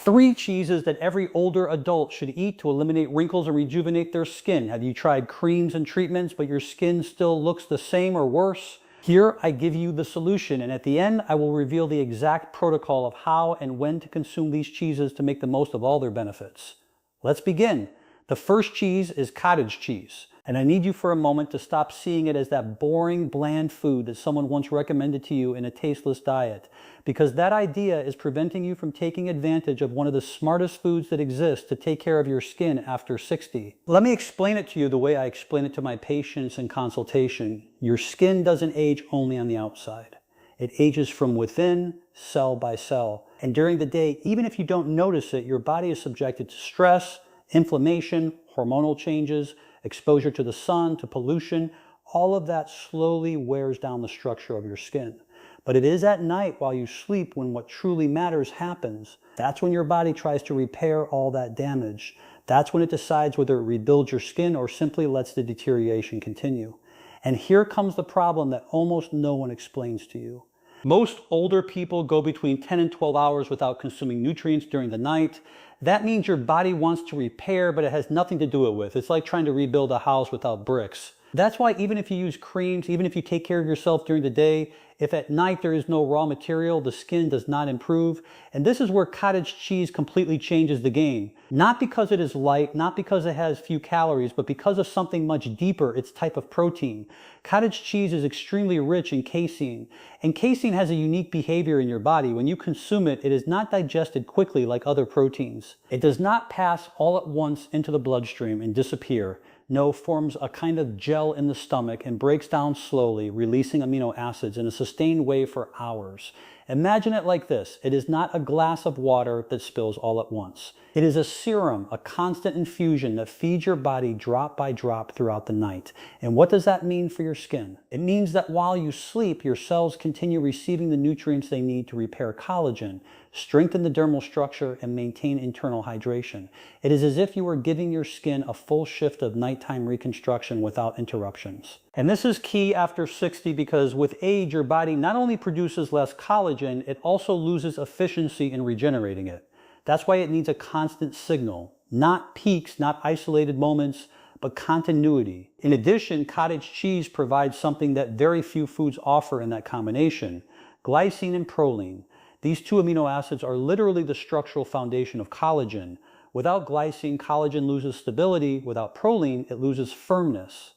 3 cheeses that every older adult should eat to eliminate wrinkles and rejuvenate their skin. Have you tried creams and treatments, but your skin still looks the same or worse? Here, I give you the solution, and at the end, I will reveal the exact protocol of how and when to consume these cheeses to make the most of all their benefits. Let's begin. The first cheese is cottage cheese. And I need you for a moment to stop seeing it as that boring, bland food that someone once recommended to you in a tasteless diet, because that idea is preventing you from taking advantage of one of the smartest foods that exist to take care of your skin after 60. Let me explain it to you the way I explain it to my patients in consultation. Your skin doesn't age only on the outside. It ages from within, cell by cell. And during the day, even if you don't notice it, your body is subjected to stress, inflammation, hormonal changes, exposure to the sun, to pollution. All of that slowly wears down the structure of your skin. But it is at night while you sleep when what truly matters happens. That's when your body tries to repair all that damage. That's when it decides whether it rebuilds your skin or simply lets the deterioration continue. And here comes the problem that almost no one explains to you. Most older people go between 10 and 12 hours without consuming nutrients during the night. That means your body wants to repair, but it has nothing to do it with. It's like trying to rebuild a house without bricks. That's why even if you use creams, even if you take care of yourself during the day, if at night there is no raw material, the skin does not improve. And this is where cottage cheese completely changes the game. Not because it is light, not because it has few calories, but because of something much deeper, its type of protein. Cottage cheese is extremely rich in casein. And casein has a unique behavior in your body. When you consume it, it is not digested quickly like other proteins. It does not pass all at once into the bloodstream and disappear. No, forms a kind of gel in the stomach and breaks down slowly, releasing amino acids in a sustained way for hours. Imagine it like this. It is not a glass of water that spills all at once. It is a serum, a constant infusion that feeds your body drop by drop throughout the night. And what does that mean for your skin? It means that while you sleep, your cells continue receiving the nutrients they need to repair collagen, strengthen the dermal structure, and maintain internal hydration. It is as if you were giving your skin a full shift of nighttime reconstruction without interruptions. And this is key after 60 because with age, your body not only produces less collagen, it also loses efficiency in regenerating it. That's why it needs a constant signal, not peaks, not isolated moments, but continuity. In addition, cottage cheese provides something that very few foods offer in that combination: glycine and proline. These two amino acids are literally the structural foundation of collagen. Without glycine, collagen loses stability. Without proline, it loses firmness.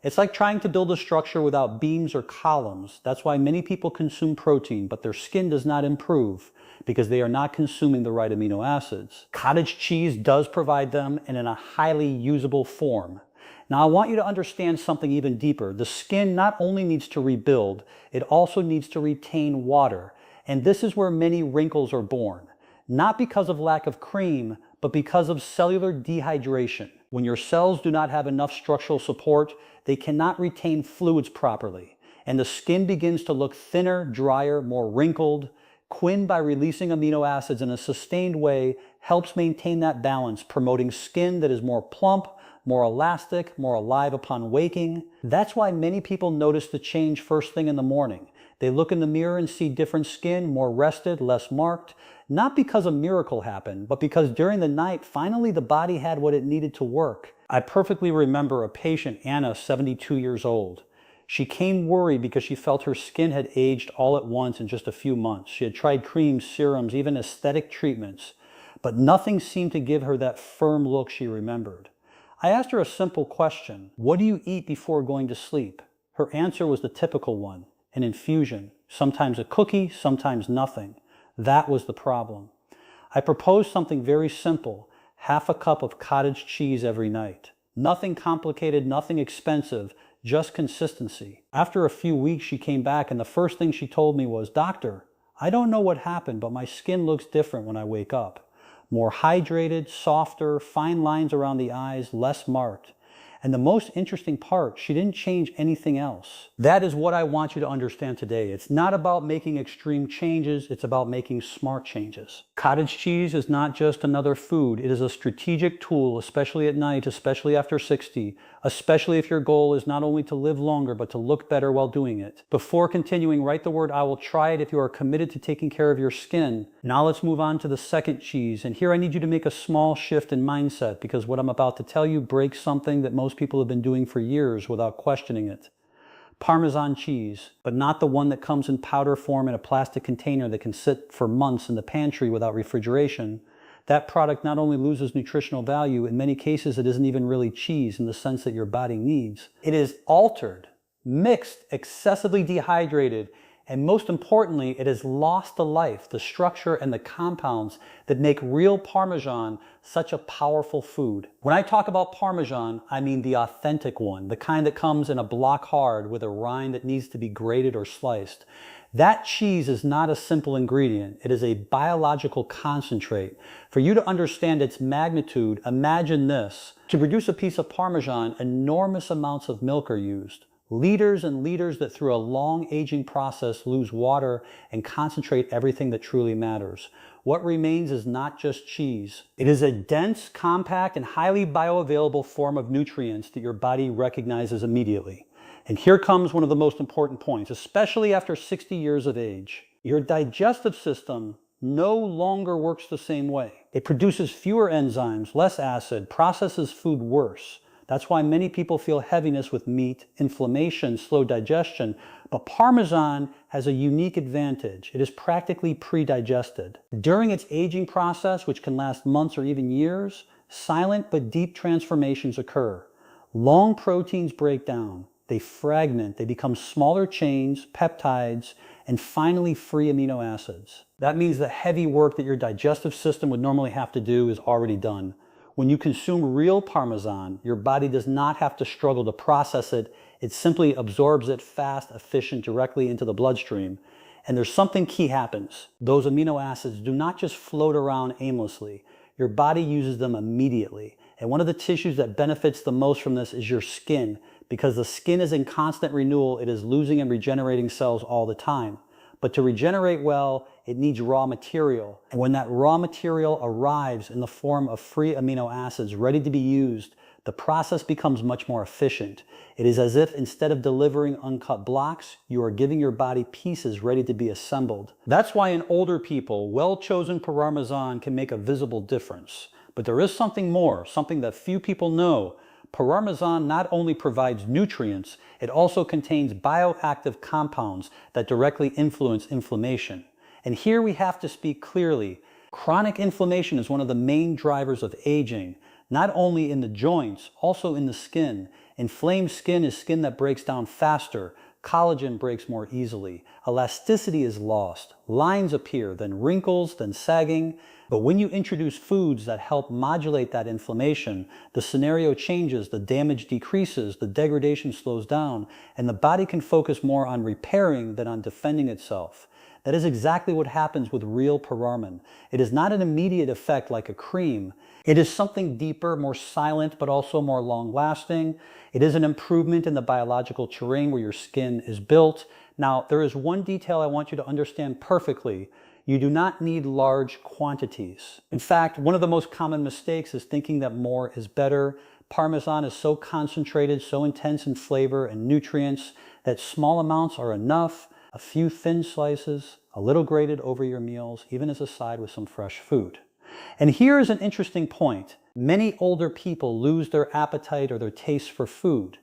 It's like trying to build a structure without beams or columns. That's why many people consume protein, but their skin does not improve because they are not consuming the right amino acids. Cottage cheese does provide them, and in a highly usable form. Now I want you to understand something even deeper. The skin not only needs to rebuild, it also needs to retain water. And this is where many wrinkles are born. Not because of lack of cream, but because of cellular dehydration. When your cells do not have enough structural support, they cannot retain fluids properly. And the skin begins to look thinner, drier, more wrinkled. Quin, by releasing amino acids in a sustained way, helps maintain that balance, promoting skin that is more plump, more elastic, more alive upon waking. That's why many people notice the change first thing in the morning. They look in the mirror and see different skin, more rested, less marked, not because a miracle happened, but because during the night, finally the body had what it needed to work. I perfectly remember a patient, Anna, 72 years old. She came worried because she felt her skin had aged all at once in just a few months. She had tried creams, serums, even aesthetic treatments, but nothing seemed to give her that firm look she remembered. I asked her a simple question: what do you eat before going to sleep? Her answer was the typical one: an infusion, sometimes a cookie, sometimes nothing. That was the problem. I proposed something very simple: half a cup of cottage cheese every night. Nothing complicated, nothing expensive, just consistency. After a few weeks, she came back and the first thing she told me was, "Doctor, I don't know what happened, but my skin looks different when I wake up. More hydrated, softer, fine lines around the eyes, less marked." And the most interesting part, she didn't change anything else. That is what I want you to understand today. It's not about making extreme changes, it's about making smart changes. Cottage cheese is not just another food, it is a strategic tool, especially at night, especially after 60, especially if your goal is not only to live longer, but to look better while doing it. Before continuing, write the word "I will try it" if you are committed to taking care of your skin. Now let's move on to the second cheese. And here I need you to make a small shift in mindset, because what I'm about to tell you breaks something that most people have been doing for years without questioning it. Parmesan cheese, but not the one that comes in powder form in a plastic container that can sit for months in the pantry without refrigeration. That product not only loses nutritional value, in many cases it isn't even really cheese in the sense that your body needs. It is altered, mixed, excessively dehydrated, and most importantly, it has lost the life, the structure, and the compounds that make real Parmesan such a powerful food. When I talk about Parmesan, I mean the authentic one, the kind that comes in a block hard with a rind that needs to be grated or sliced. That cheese is not a simple ingredient. It is a biological concentrate. For you to understand its magnitude, imagine this. To produce a piece of Parmesan, enormous amounts of milk are used. Liters and liters that through a long aging process lose water and concentrate everything that truly matters. What remains is not just cheese. It is a dense, compact, and highly bioavailable form of nutrients that your body recognizes immediately. And here comes one of the most important points, especially after 60 years of age. Your digestive system no longer works the same way. It produces fewer enzymes, less acid, processes food worse. That's why many people feel heaviness with meat, inflammation, slow digestion. But Parmesan has a unique advantage. It is practically pre-digested. During its aging process, which can last months or even years, silent but deep transformations occur. Long proteins break down. They fragment, they become smaller chains, peptides, and finally free amino acids. That means the heavy work that your digestive system would normally have to do is already done. When you consume real Parmesan, your body does not have to struggle to process it. It simply absorbs it fast, efficient, directly into the bloodstream. And there's something key happens. Those amino acids do not just float around aimlessly. Your body uses them immediately. And one of the tissues that benefits the most from this is your skin. Because the skin is in constant renewal, it is losing and regenerating cells all the time. But to regenerate well, it needs raw material. And when that raw material arrives in the form of free amino acids ready to be used, the process becomes much more efficient. It is as if instead of delivering uncut blocks, you are giving your body pieces ready to be assembled. That's why in older people, well-chosen Parmesan can make a visible difference. But there is something more, something that few people know. Parmesan not only provides nutrients, it also contains bioactive compounds that directly influence inflammation. And here we have to speak clearly. Chronic inflammation is one of the main drivers of aging, not only in the joints, also in the skin. Inflamed skin is skin that breaks down faster. Collagen breaks more easily. Elasticity is lost. Lines appear, then wrinkles, then sagging. But when you introduce foods that help modulate that inflammation, the scenario changes, the damage decreases, the degradation slows down, and the body can focus more on repairing than on defending itself. That is exactly what happens with real Parmesan. It is not an immediate effect like a cream. It is something deeper, more silent, but also more long-lasting. It is an improvement in the biological terrain where your skin is built. Now, there is one detail I want you to understand perfectly. You do not need large quantities. In fact, one of the most common mistakes is thinking that more is better. Parmesan is so concentrated, so intense in flavor and nutrients that small amounts are enough. A few thin slices, a little grated over your meals, even as a side with some fresh food. And here is an interesting point. Many older people lose their appetite or their taste for food.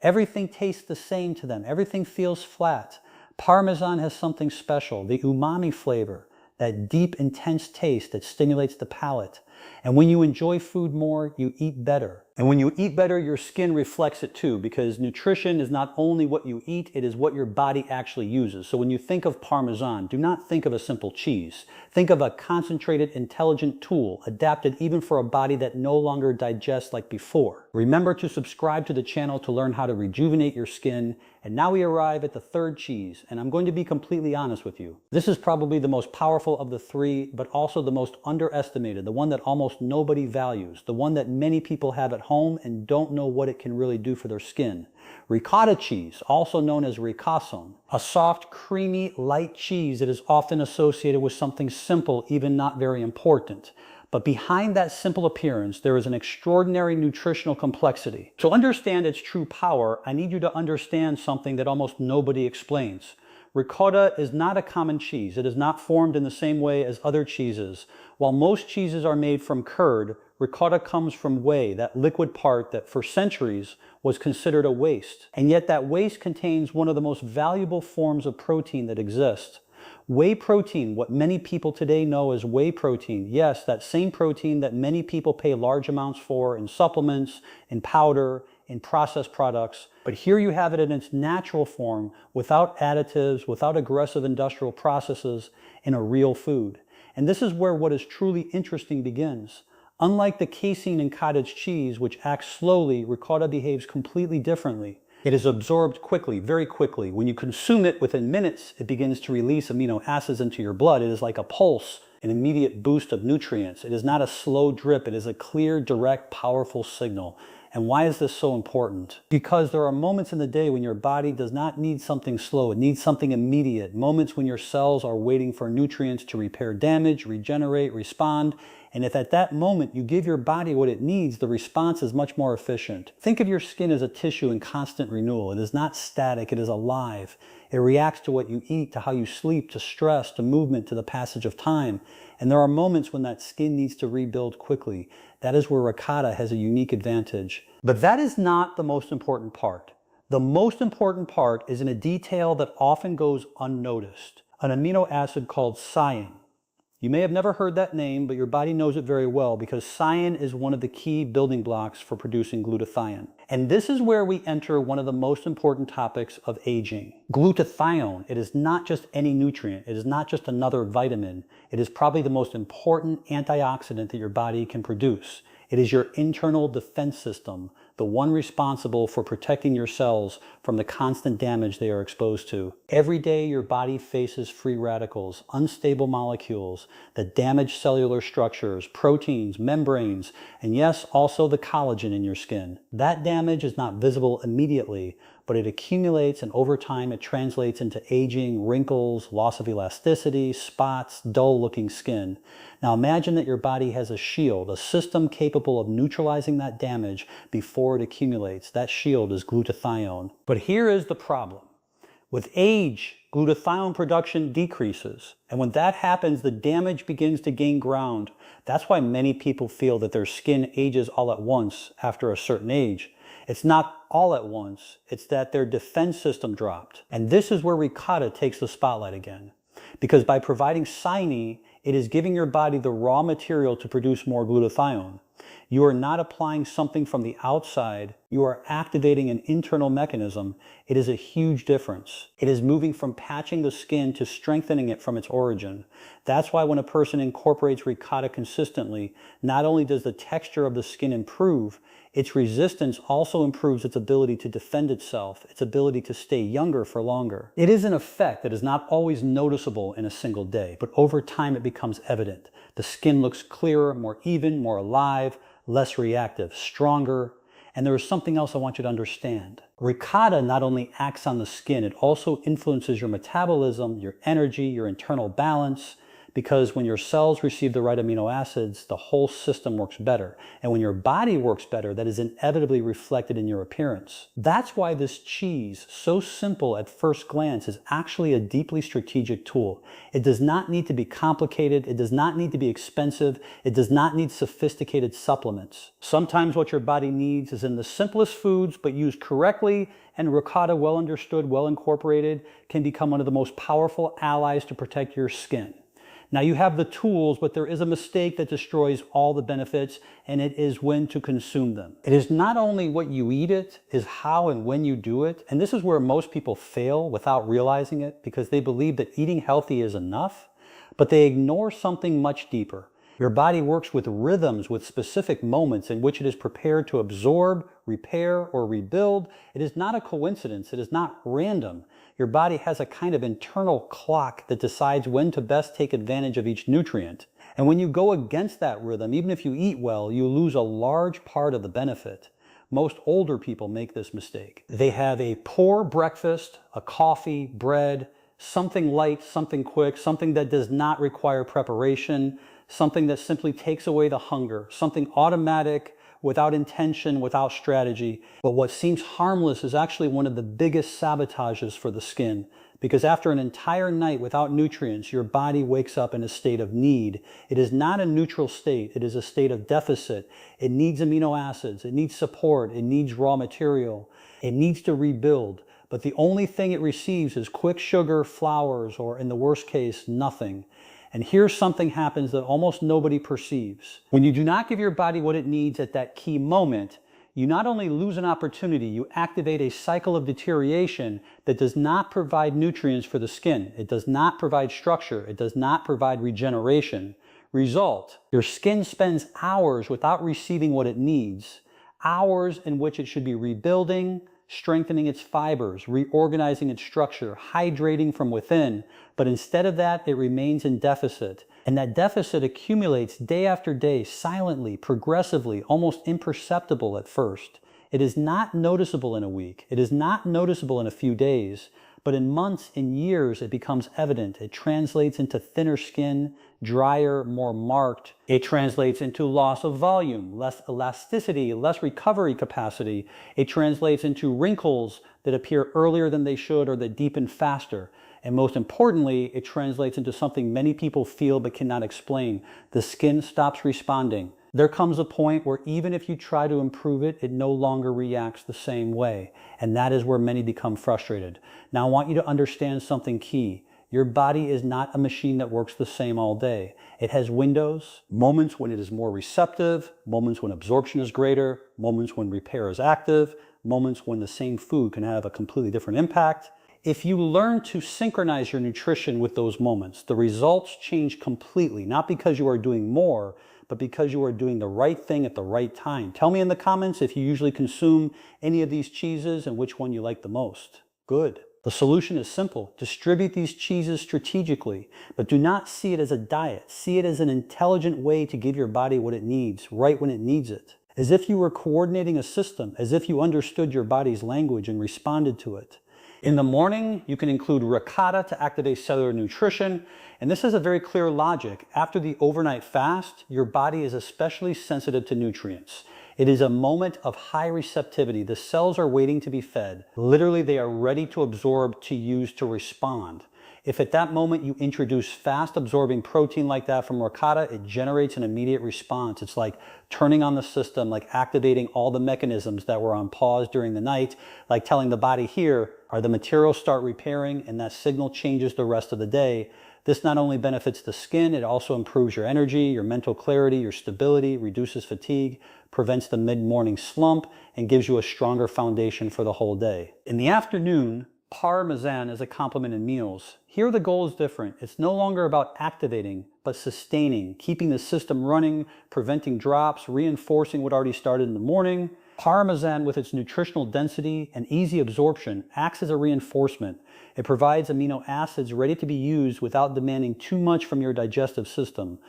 Everything tastes the same to them. Everything feels flat. Parmesan has something special, the umami flavor, that deep, intense taste that stimulates the palate. And when you enjoy food more, you eat better. And when you eat better, your skin reflects it too, because nutrition is not only what you eat, it is what your body actually uses. So when you think of Parmesan, do not think of a simple cheese. Think of a concentrated, intelligent tool, adapted even for a body that no longer digests like before. Remember to subscribe to the channel to learn how to rejuvenate your skin. And now we arrive at the third cheese, and I'm going to be completely honest with you. This is probably the most powerful of the three, but also the most underestimated, the one that almost nobody values, the one that many people have at home and don't know what it can really do for their skin. Ricotta cheese, also known as Ricotta, a soft, creamy, light cheese that is often associated with something simple, even not very important. But behind that simple appearance, there is an extraordinary nutritional complexity. To understand its true power, I need you to understand something that almost nobody explains. Ricotta is not a common cheese. It is not formed in the same way as other cheeses. While most cheeses are made from curd, ricotta comes from whey, that liquid part that for centuries was considered a waste. And yet that waste contains one of the most valuable forms of protein that exists. Whey protein, what many people today know as whey protein, yes, that same protein that many people pay large amounts for in supplements, in powder, in processed products. But here you have it in its natural form, without additives, without aggressive industrial processes, in a real food. And this is where what is truly interesting begins. Unlike the casein in cottage cheese, which acts slowly, ricotta behaves completely differently. It is absorbed quickly, very quickly. When you consume it, within minutes, it begins to release amino acids into your blood. It is like a pulse, an immediate boost of nutrients. It is not a slow drip. It is a clear, direct, powerful signal. And why is this so important? Because there are moments in the day when your body does not need something slow. It needs something immediate. Moments when your cells are waiting for nutrients to repair damage, regenerate, respond. And if at that moment you give your body what it needs, the response is much more efficient. Think of your skin as a tissue in constant renewal. It is not static, it is alive. It reacts to what you eat, to how you sleep, to stress, to movement, to the passage of time. And there are moments when that skin needs to rebuild quickly. That is where ricotta has a unique advantage. But that is not the most important part. The most important part is in a detail that often goes unnoticed. An amino acid called cyan. You may have never heard that name, but your body knows it very well because cyan is one of the key building blocks for producing glutathione. And this is where we enter one of the most important topics of aging. Glutathione, it is not just any nutrient. It is not just another vitamin. It is probably the most important antioxidant that your body can produce. It is your internal defense system, the one responsible for protecting your cells from the constant damage they are exposed to. Every day your body faces free radicals, unstable molecules that damage cellular structures, proteins, membranes, and yes, also the collagen in your skin. That damage is not visible immediately, but it accumulates, and over time it translates into aging, wrinkles, loss of elasticity, spots, dull-looking skin. Now imagine that your body has a shield, a system capable of neutralizing that damage before it accumulates. That shield is glutathione. But here is the problem. With age, glutathione production decreases. And when that happens, the damage begins to gain ground. That's why many people feel that their skin ages all at once after a certain age. It's not all at once, it's that their defense system dropped. And this is where ricotta takes the spotlight again. Because by providing cyanine, it is giving your body the raw material to produce more glutathione. You are not applying something from the outside, you are activating an internal mechanism. It is a huge difference. It is moving from patching the skin to strengthening it from its origin. That's why when a person incorporates ricotta consistently, not only does the texture of the skin improve, its resistance also improves its ability to defend itself, its ability to stay younger for longer. It is an effect that is not always noticeable in a single day, but over time it becomes evident. The skin looks clearer, more even, more alive, less reactive, stronger. And there is something else I want you to understand. Ricotta not only acts on the skin, it also influences your metabolism, your energy, your internal balance, because when your cells receive the right amino acids, the whole system works better. And when your body works better, that is inevitably reflected in your appearance. That's why this cheese, so simple at first glance, is actually a deeply strategic tool. It does not need to be complicated. It does not need to be expensive. It does not need sophisticated supplements. Sometimes what your body needs is in the simplest foods, but used correctly, and ricotta, well understood, well incorporated, can become one of the most powerful allies to protect your skin. Now you have the tools, but there is a mistake that destroys all the benefits, and it is when to consume them. It is not only what you eat, it is how and when you do it. And this is where most people fail without realizing it, because they believe that eating healthy is enough, but they ignore something much deeper. Your body works with rhythms, with specific moments in which it is prepared to absorb, repair, or rebuild. It is not a coincidence. It is not random. Your body has a kind of internal clock that decides when to best take advantage of each nutrient. And when you go against that rhythm, even if you eat well, you lose a large part of the benefit. Most older people make this mistake. They have a poor breakfast, a coffee, bread, something light, something quick, something that does not require preparation, something that simply takes away the hunger, something automatic, without intention, without strategy. But what seems harmless is actually one of the biggest sabotages for the skin, because after an entire night without nutrients, your body wakes up in a state of need. It is not a neutral state. It is a state of deficit. It needs amino acids. It needs support. It needs raw material. It needs to rebuild. But the only thing it receives is quick sugar, flours, or in the worst case, nothing. And here's something happens that almost nobody perceives. When you do not give your body what it needs at that key moment, you not only lose an opportunity, you activate a cycle of deterioration that does not provide nutrients for the skin. It does not provide structure. It does not provide regeneration. Result, your skin spends hours without receiving what it needs, hours in which it should be rebuilding, strengthening its fibers, reorganizing its structure, hydrating from within. But instead of that, it remains in deficit. And that deficit accumulates day after day, silently, progressively, almost imperceptible at first. It is not noticeable in a week. It is not noticeable in a few days. But in months, in years, it becomes evident. It translates into thinner skin, drier, more marked. It translates into loss of volume, less elasticity, less recovery capacity. It translates into wrinkles that appear earlier than they should or that deepen faster. And most importantly, it translates into something many people feel but cannot explain. The skin stops responding. There comes a point where even if you try to improve it, it no longer reacts the same way. And that is where many become frustrated. Now I want you to understand something key. Your body is not a machine that works the same all day. It has windows, moments when it is more receptive, moments when absorption is greater, moments when repair is active, moments when the same food can have a completely different impact. If you learn to synchronize your nutrition with those moments, the results change completely, not because you are doing more, but because you are doing the right thing at the right time. Tell me in the comments if you usually consume any of these cheeses and which one you like the most. Good. The solution is simple. Distribute these cheeses strategically, but do not see it as a diet. See it as an intelligent way to give your body what it needs, right when it needs it. As if you were coordinating a system, as if you understood your body's language and responded to it. In the morning, you can include ricotta to activate cellular nutrition. And this is a very clear logic. After the overnight fast, your body is especially sensitive to nutrients. It is a moment of high receptivity. The cells are waiting to be fed. Literally, they are ready to absorb, to use, to respond. If at that moment you introduce fast absorbing protein like that from ricotta, it generates an immediate response. It's like turning on the system, like activating all the mechanisms that were on pause during the night, like telling the body here, are the materials start repairing, and that signal changes the rest of the day. This not only benefits the skin, it also improves your energy, your mental clarity, your stability, reduces fatigue, prevents the mid-morning slump, and gives you a stronger foundation for the whole day. In the afternoon, Parmesan is a complement in meals. Here the goal is different. It's no longer about activating, but sustaining, keeping the system running, preventing drops, reinforcing what already started in the morning. Parmesan, with its nutritional density and easy absorption, acts as a reinforcement. It provides amino acids ready to be used without demanding too much from your digestive system.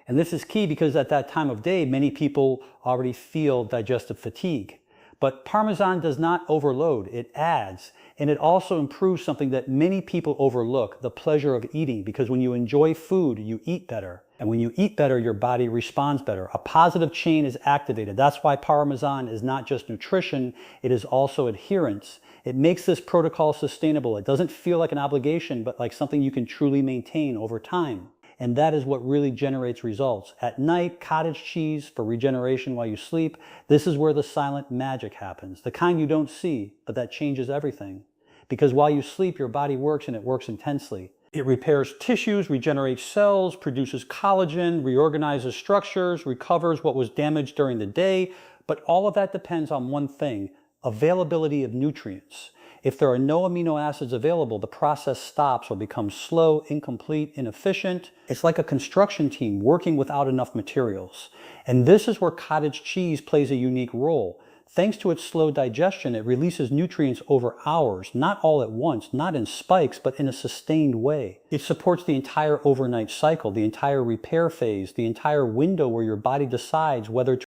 And this is key because at that time of day, many people already feel digestive fatigue. But Parmesan does not overload, it adds. And it also improves something that many people overlook, the pleasure of eating. Because when you enjoy food, you eat better. And when you eat better, your body responds better. A positive chain is activated. That's why Parmesan is not just nutrition, it is also adherence. It makes this protocol sustainable. It doesn't feel like an obligation, but like something you can truly maintain over time. And that is what really generates results. At night, cottage cheese for regeneration while you sleep. This is where the silent magic happens. The kind you don't see, but that changes everything. Because while you sleep, your body works, and it works intensely. It repairs tissues, regenerates cells, produces collagen, reorganizes structures, recovers what was damaged during the day. But all of that depends on one thing: availability of nutrients. If there are no amino acids available, the process stops or becomes slow, incomplete, inefficient. It's like a construction team working without enough materials. And this is where cottage cheese plays a unique role. Thanks to its slow digestion, it releases nutrients over hours, not all at once, not in spikes, but in a sustained way. It supports the entire overnight cycle, the entire repair phase, the entire window where your body decides whether to